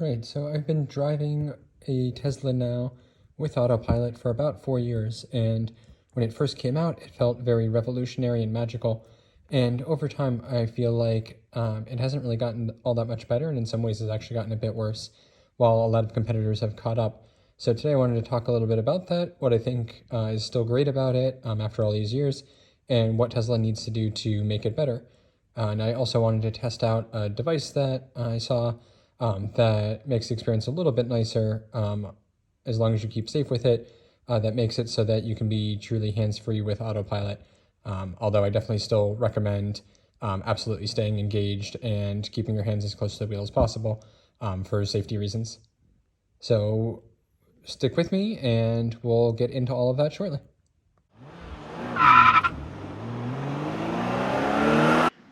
Alright, so I've been driving a Tesla now with Autopilot for about 4 years, and when it first came out, it felt very revolutionary and magical, and over time I feel like it hasn't really gotten all that much better, and in some ways it's actually gotten a bit worse, while a lot of competitors have caught up. So today I wanted to talk a little bit about that, what I think is still great about it after all these years, and what Tesla needs to do to make it better. And I also wanted to test out a device that I saw that makes the experience a little bit nicer, as long as you keep safe with it, that makes it so that you can be truly hands-free with Autopilot. Although I definitely still recommend absolutely staying engaged and keeping your hands as close to the wheel as possible for safety reasons. So stick with me and we'll get into all of that shortly.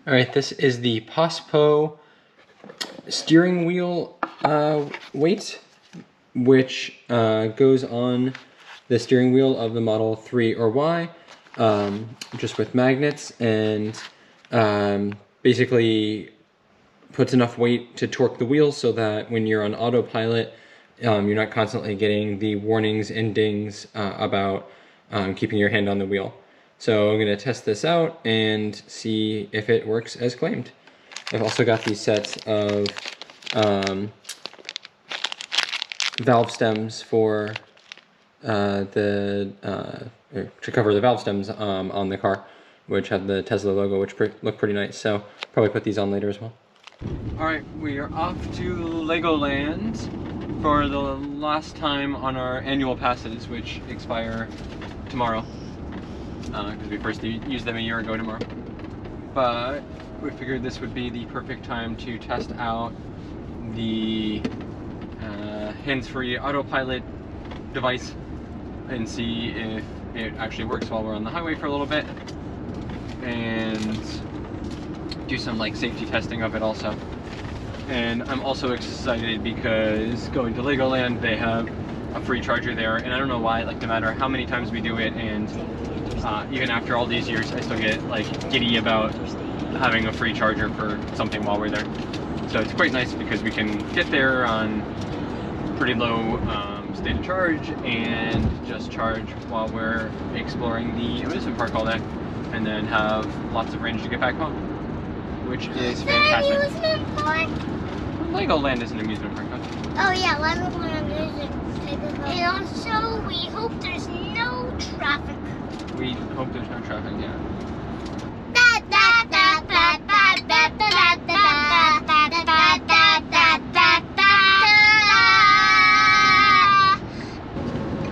All right, this is the POSSPO steering wheel weight, which goes on the steering wheel of the Model 3 or Y, just with magnets, and basically puts enough weight to torque the wheels so that when you're on autopilot, you're not constantly getting the warnings and dings about keeping your hand on the wheel. So I'm going to test this out and see if it works as claimed. I've also got these sets of valve stems for to cover the valve stems on the car, which have the Tesla logo, which look pretty nice. So probably put these on later as well. All right, we are off to Legoland for the last time on our annual passes, which expire tomorrow. Because we first used them a year ago tomorrow. But we figured this would be the perfect time to test out the hands-free Autopilot device and see if it actually works while we're on the highway for a little bit, and do some safety testing of it also. And I'm also excited because going to Legoland, they have a free charger there, and I don't know why, no matter how many times we do it, and even after all these years, I still get giddy about having a free charger for something while we're there. So it's quite nice because we can get there on pretty low state of charge and just charge while we're exploring the amusement park all day, and then have lots of range to get back home, which is fantastic. Amusement park? Legoland is an amusement park, huh? Oh yeah, Legoland is an amusement park. And also, we hope there's no traffic. We hope there's no traffic, yeah.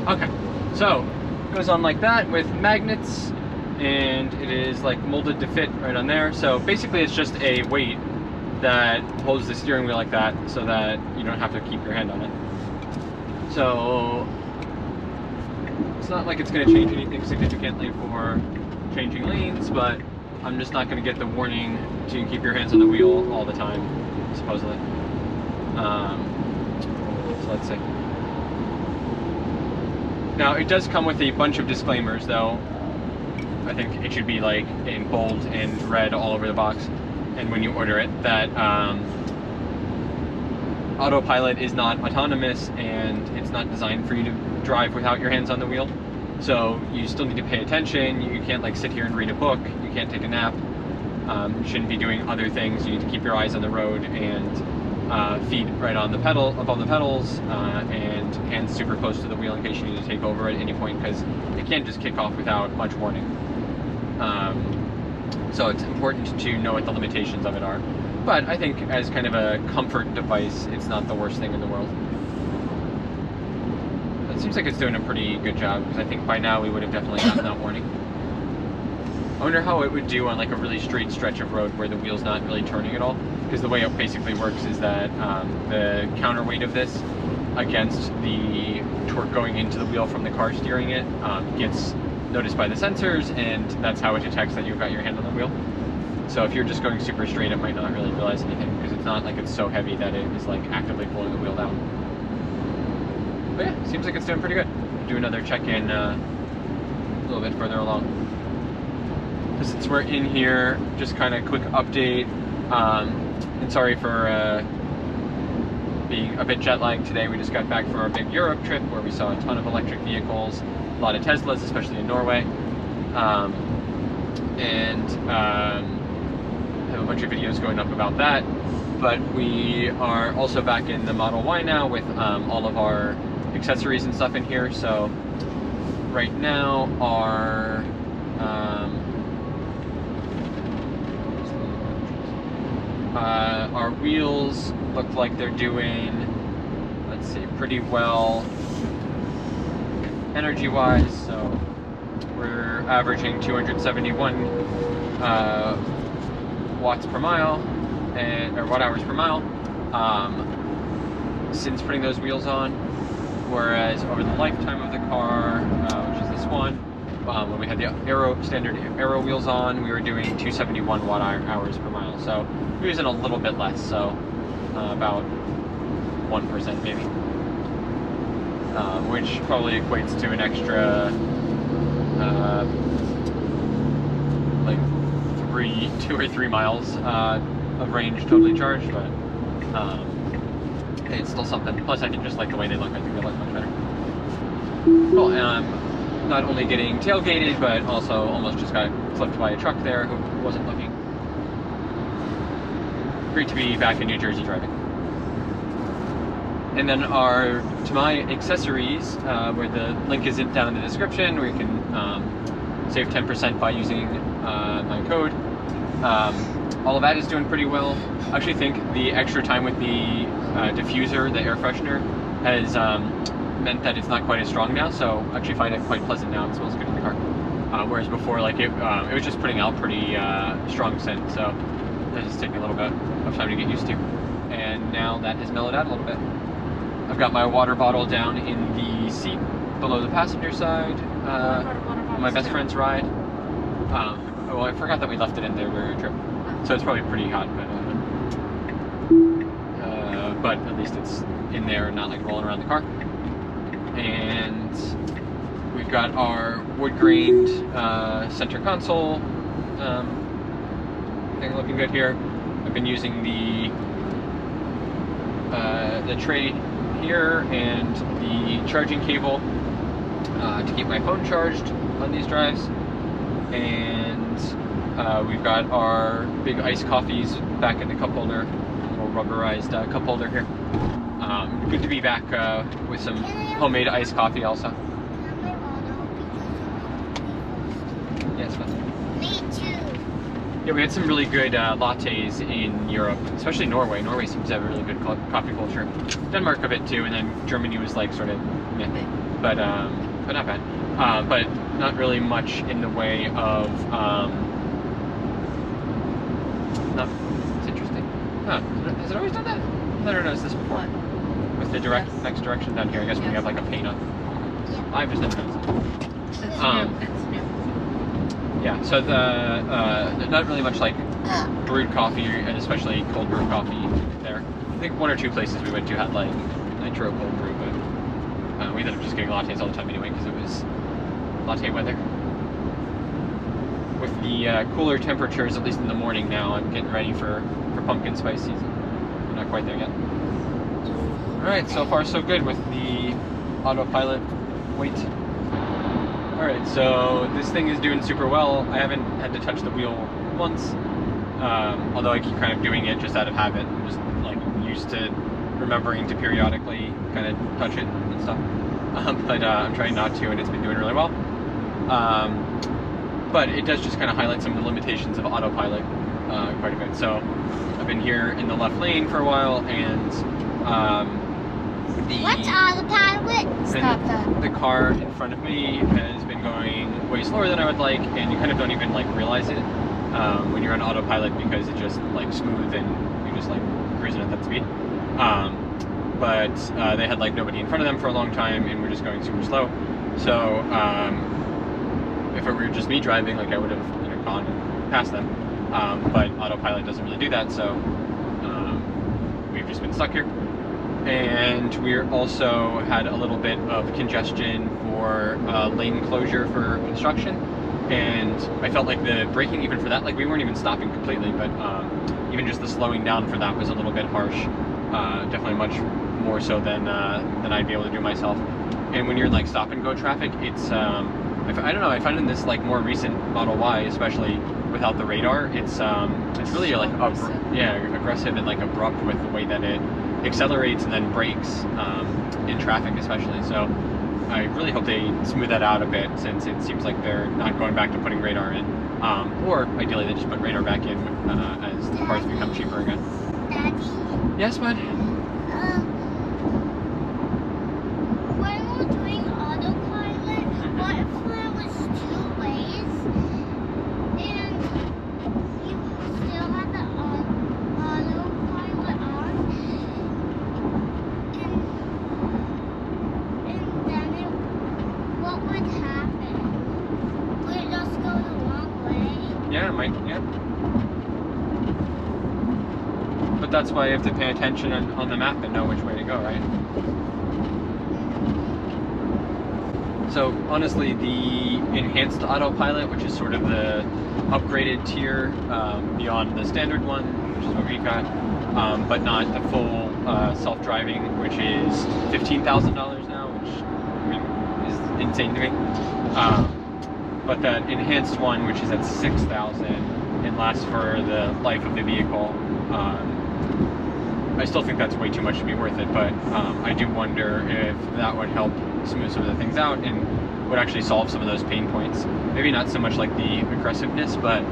Okay, so it goes on like that with magnets, and it is molded to fit right on there. So basically it's just a weight that holds the steering wheel like that so that you don't have to keep your hand on it. So it's not like it's going to change anything significantly for changing lanes, but I'm just not going to get the warning to keep your hands on the wheel all the time, supposedly. So let's see. Now, it does come with a bunch of disclaimers, though. I think it should be in bold and red all over the box, and when you order it, that Autopilot is not autonomous, and it's not designed for you to drive without your hands on the wheel. So you still need to pay attention. You can't sit here and read a book. You can't take a nap. You shouldn't be doing other things. You need to keep your eyes on the road and feet right on the pedal, above the pedals, and hands super close to the wheel in case you need to take over at any point, because it can't just kick off without much warning. So it's important to know what the limitations of it are. But I think as kind of a comfort device, it's not the worst thing in the world. It seems like it's doing a pretty good job, because I think by now we would have definitely gotten that warning. I wonder how it would do on a really straight stretch of road where the wheel's not really turning at all, because the way it basically works is that the counterweight of this against the torque going into the wheel from the car steering it gets noticed by the sensors, and that's how it detects that you've got your hand on the wheel. So if you're just going super straight, it might not really realize anything, because it's not it's so heavy that it is actively pulling the wheel down. But yeah, seems like it's doing pretty good. Do another check-in a little bit further along. Since we're in here, just kind of quick update, and sorry for being a bit jet lagged today. We just got back from our big Europe trip where we saw a ton of electric vehicles, a lot of Teslas, especially in Norway. Have a bunch of videos going up about that. But we are also back in the Model Y now with all of our accessories and stuff in here. So right now our wheels look like they're doing, let's see, pretty well energy-wise. So we're averaging 271 watts per mile, or watt-hours per mile, since putting those wheels on. Whereas over the lifetime of the car, which is this one, when we had the standard aero wheels on, we were doing 271 watt-hours per mile. So we're using a little bit less, so about 1% maybe, which probably equates to an extra like 2 or 3 miles of range totally charged, but it's still something. Plus, I think just like the way they look, I think they look much better. Cool. Not only getting tailgated, but also almost just got flipped by a truck there who wasn't looking. Great to be back in New Jersey driving. And then to my accessories, where the link is down in the description, where you can save 10% by using my code. All of that is doing pretty well. I actually think the extra time with the diffuser, the air freshener, has meant that it's not quite as strong now, so I actually find it quite pleasant now. It smells good in the car. Whereas before, like it was just putting out pretty strong scent, so it's just taking a little bit of time to get used to. And now that has mellowed out a little bit. I've got my water bottle down in the seat below the passenger side, on my best friend's ride. Well, I forgot that we left it in there during our trip, so it's probably pretty hot, but at least it's in there and not like rolling around the car. And we've got our wood-grained center console thing looking good here. I've been using the tray here and the charging cable to keep my phone charged on these drives. And we've got our big iced coffees back in the cup holder, a little rubberized cup holder here. Good to be back with some homemade iced coffee also. Yes, yeah, Me too. yeah, we had some really good lattes in Europe, especially Norway. Norway seems to have a really good coffee culture. Denmark a bit too, and then Germany was like sort of meh, but not bad. But not really much in the way of it's interesting. Huh, has it always done that? I've never noticed this before. What? With the next direction down here, I guess when you have like a paint on. Yeah. I've just never noticed it. That's new. That's new. Yeah, so not really much like brewed coffee, and especially cold brew coffee there. I think 1 or 2 places we went to had like nitro cold brew, but we ended up just getting lattes all the time anyway because it was latte weather. With the cooler temperatures, at least in the morning now, I'm getting ready for pumpkin spice season. We're not quite there yet. Alright, so far so good with the Autopilot weight. Alright, so this thing is doing super well. I haven't had to touch the wheel once, although I keep kind of doing it just out of habit. I'm just like used to remembering to periodically kind of touch it and stuff. But I'm trying not to, and it's been doing really well. But it does just kind of highlight some of the limitations of Autopilot quite a bit. So I've been here in the left lane for a while, and What's Autopilot? Stop that. the car in front of me has been going way slower than I would like, and you kind of don't even like realize it when you're on Autopilot because it's just like smooth and you're just like cruising at that speed. But they had like nobody in front of them for a long time, and we're just going super slow. So if it were just me driving, like I would have gone past them. But Autopilot doesn't really do that, so we've just been stuck here. And we're also had a little bit of congestion for lane closure for construction, and I felt like the braking even for that, like we weren't even stopping completely, but even just the slowing down for that was a little bit harsh. definitely much more so than I'd be able to do myself. And when you're in like stop and go traffic, it's I don't know, I find in this like more recent Model Y, especially without the radar, it's really like aggressive and like abrupt with the way that it accelerates and then brakes in traffic especially. So I really hope they smooth that out a bit, since it seems like they're not going back to putting radar in, or ideally they just put radar back in as the cars become cheaper again. Daddy, Yes, bud? when we're doing autopilot, what if there was 2 ways and you still had the autopilot on, and then what would happen? Would it just go the wrong way? Yeah, it might, yeah. But that's why you have to pay attention on the map and know which way to go, right? So honestly, the enhanced autopilot, which is sort of the upgraded tier beyond the standard one, which is what we got, but not the full self-driving, which is $15,000 now, which I mean, is insane to me. But that enhanced one, which is at $6,000 and lasts for the life of the vehicle, I still think that's way too much to be worth it, but I do wonder if that would help smooth some of the things out and would actually solve some of those pain points. Maybe not so much like the aggressiveness, but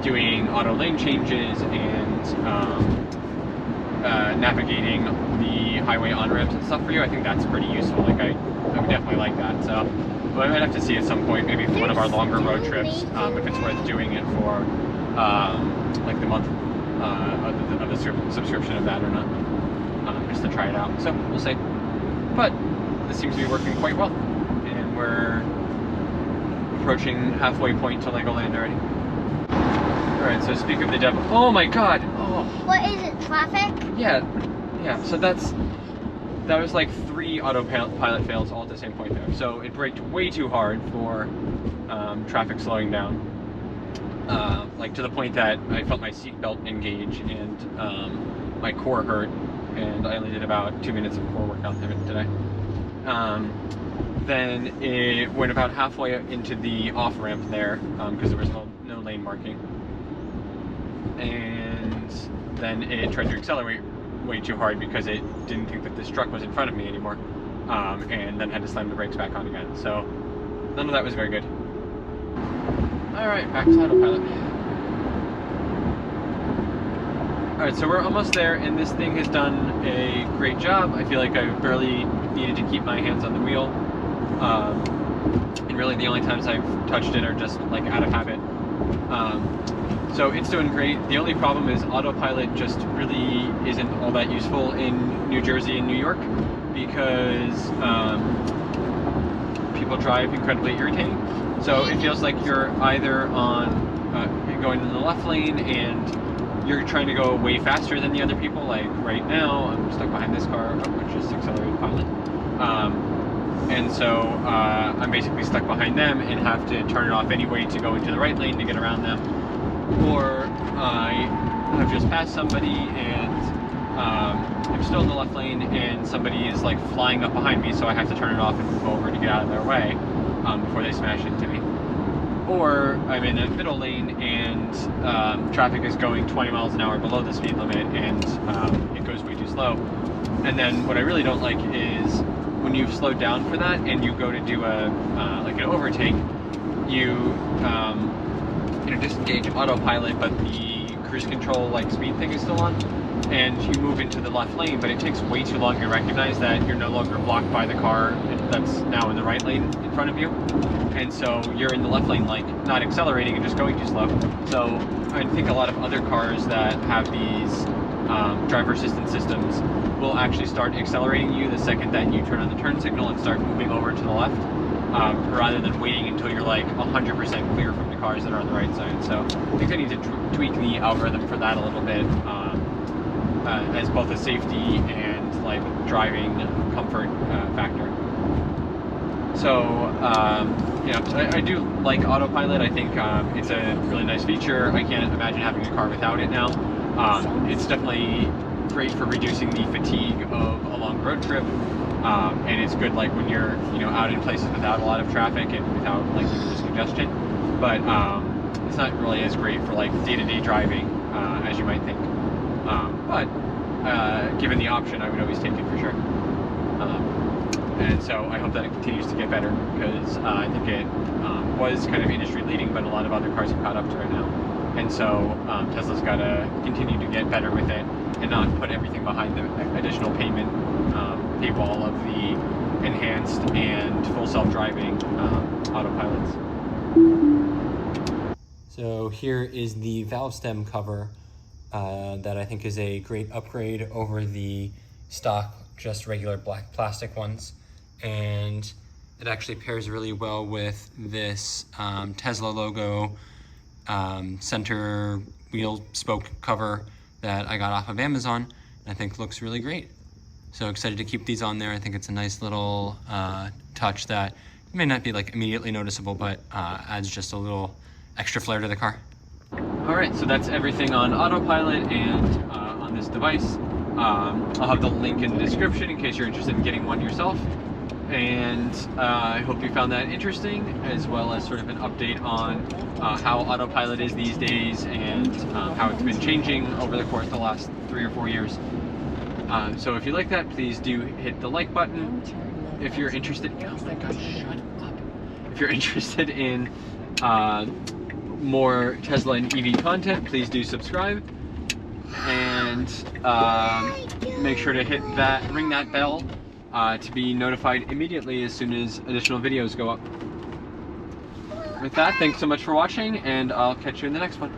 doing auto lane changes and navigating the highway on-ramps and stuff for you. I think that's pretty useful. Like I would definitely like that. So but I might have to see at some point, maybe for one of our longer road trips, if it's worth doing it for like the month of the subscription of that or not, just to try it out. So we'll see. But this seems to be working quite well, and we're approaching halfway point to Legoland already. All right. So speak of the devil. Oh my God. Oh. What is it? Traffic? Yeah. So that was like 3 autopilot fails all at the same point there. So it braked way too hard for traffic slowing down. Like to the point that I felt my seatbelt engage and my core hurt, and I only did about 2 minutes of core workout today. Then it went about halfway into the off-ramp there, because there was no lane marking. And then it tried to accelerate way too hard because it didn't think that this truck was in front of me anymore, and then had to slam the brakes back on again. So none of that was very good. Alright, back to autopilot. Alright, so we're almost there, and this thing has done a great job. I feel like I've barely needed to keep my hands on the wheel. And really the only times I've touched it are just like out of habit. So it's doing great. The only problem is autopilot just really isn't all that useful in New Jersey and New York, because people drive incredibly irritating. So it feels like you're either going in the left lane and you're trying to go way faster than the other people. Like right now, I'm stuck behind this car, which is accelerated pilot. And so I'm basically stuck behind them and have to turn it off anyway to go into the right lane to get around them. Or I have just passed somebody and I'm still in the left lane and somebody is like flying up behind me, so I have to turn it off and move over to get out of their way before they smash into me. Or I'm in a middle lane and traffic is going 20 miles an hour below the speed limit and it goes way too slow. And then what I really don't like is when you've slowed down for that and you go to do a like an overtake, you disengage autopilot, but the cruise control like speed thing is still on, and you move into the left lane, but it takes way too long to recognize that you're no longer blocked by the car that's now in the right lane in front of you, and so you're in the left lane like not accelerating and just going too slow. So I think a lot of other cars that have these driver assistance systems will actually start accelerating you the second that you turn on the turn signal and start moving over to the left, rather than waiting until you're like 100% clear from the cars that are on the right side. So I think I need to tweak the algorithm for that a little bit, as both a safety and like driving comfort factor. So I do like autopilot. I think it's a really nice feature. I can't imagine having a car without it now. It's definitely great for reducing the fatigue of a long road trip, and it's good like when you're out in places without a lot of traffic and without like just congestion. But it's not really as great for like day-to-day driving as you might think. But given the option, I would always take it for sure. And so I hope that it continues to get better, because I think it was kind of industry leading, but a lot of other cars have caught up to it now. And so Tesla's got to continue to get better with it and not put everything behind the additional paywall of the enhanced and full self-driving autopilots. So here is the valve stem cover that I think is a great upgrade over the stock, just regular black plastic ones. And it actually pairs really well with this Tesla logo center wheel spoke cover that I got off of Amazon, and I think looks really great. So excited to keep these on there. I think it's a nice little touch that may not be like immediately noticeable, but adds just a little extra flair to the car. All right, so that's everything on Autopilot and on this device. I'll have the link in the description in case you're interested in getting one yourself. And I hope you found that interesting, as well as sort of an update on how Autopilot is these days and how it's been changing over the course of the last 3 or 4 years. So if you like that, please do hit the like button. If you're interested, oh my gosh, shut up. If you're interested in more Tesla and EV content, please do subscribe. And make sure to hit that, ring that bell to be notified immediately as soon as additional videos go up. With that, thanks so much for watching, and I'll catch you in the next one.